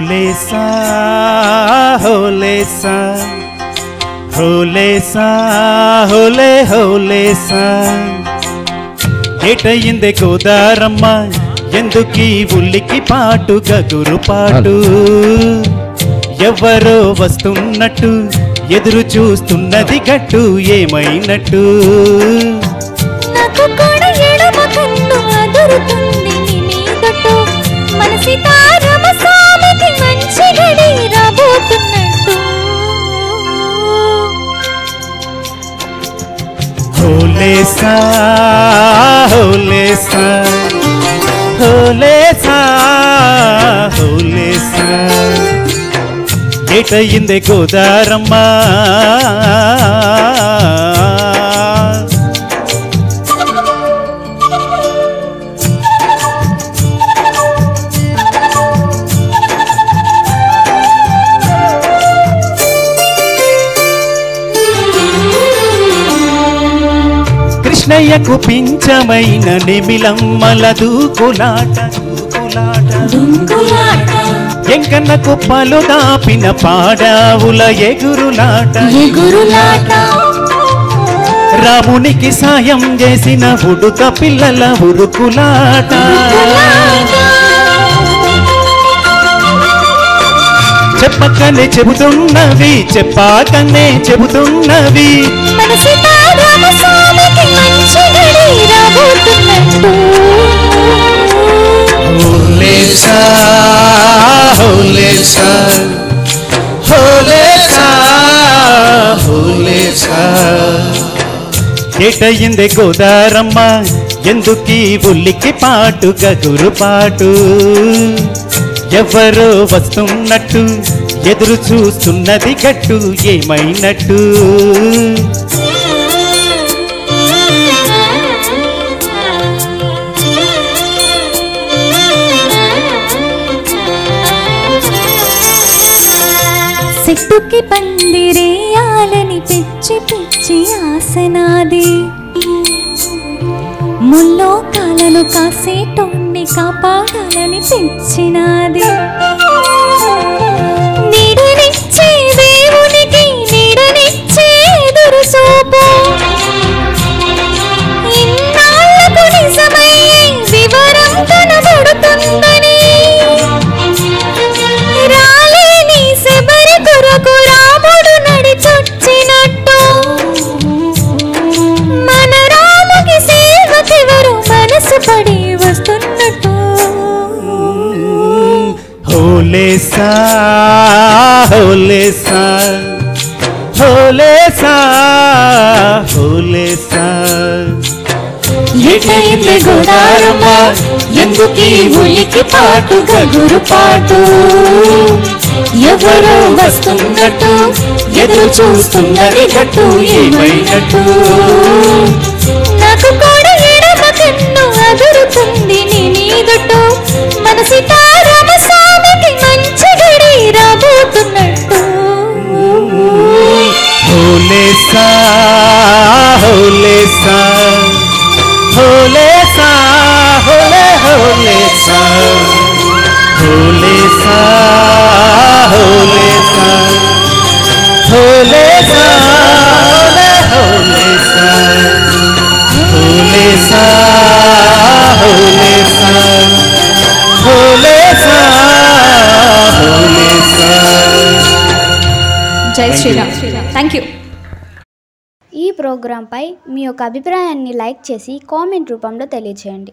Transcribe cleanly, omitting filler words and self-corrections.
होले सा होले सा होले सा होले होले सा ఏటయిందే గోదారమ్మ ఎందుకీ ఉల్లికి పాటు గగురు పాటు ఎవరో వస్తున్నట్టు ఎదురు చూస్తున్నది గట్టు ఏమైనట్టు నాకు కూడా ఎడమ కన్ను అదురుతుంది నీ మీదట మన సీతారామ స్వామికి మంచి గడి రాబోతున్నట్టు होले सा होले सा होले सा होले सा ఏటయిందే గోదారమ్మ కృష్ణయ్యకు పించమైన నిమిలమ్మల దూకులాట ఎంకన్నకు పలు దాపిన పాడావుల ఎగురులాట రామునికి సాయం చేసిన ఉడుత పిల్లల ఉరుకులాట చెప్పకనే చెబుతున్నవి చెప్పాకనే చెబుతున్నవి होले सा होले सा होले सा होले सा ఏటయిందే గోదారమ్మ ఎందుకీ ఉల్లికి పాటు గగురు పాటు ఎవరో వస్తున్నట్టు ఎదురు చూస్తున్నది గట్టు ఏమైనట్టు చెట్టుకి పందిరేయాలని పిచ్చి పిచ్చి ఆసనాది ముల్లోకాలను కాసేటోన్ని కాపాడాలని పెంచినాది నీడనిచ్చే దేవునికి నీడనిచ్చే ఎదురు చూపు ఇన్నాళ్లకు నిజమయ్యే వివరం కనబడుతుందని రాముడు నడిచొచ్చినట్టు మన రాముకి సేవకెవరు మనసు పడి వస్తున్నట్టు होले सा होले सा होले सा होले सा ఏటయిందే గోదారమ్మ ఎందుకీ ఉల్లికి పాటు గగురు పాటు ఎవరో వస్తున్నట్టు ఎదురు చూస్తున్నది గట్టు ఏమైనట్టు నాకు కూడా ఎడమ కన్ను అదురుతుంది నీ మీదట మన సీతారామ స్వామికి మంచి గడి రాబోతున్నట్టు होले सा होले सा होले सा होले होले सा होले सा होले सा होले सा होले सा होले सा होले सा होले सा होले सा జై శ్రీరామ్ థ్యాంక్ యూ ఈ ప్రోగ్రాంపై మీ యొక్క అభిప్రాయాన్ని లైక్ చేసి కామెంట్ రూపంలో తెలియజేయండి.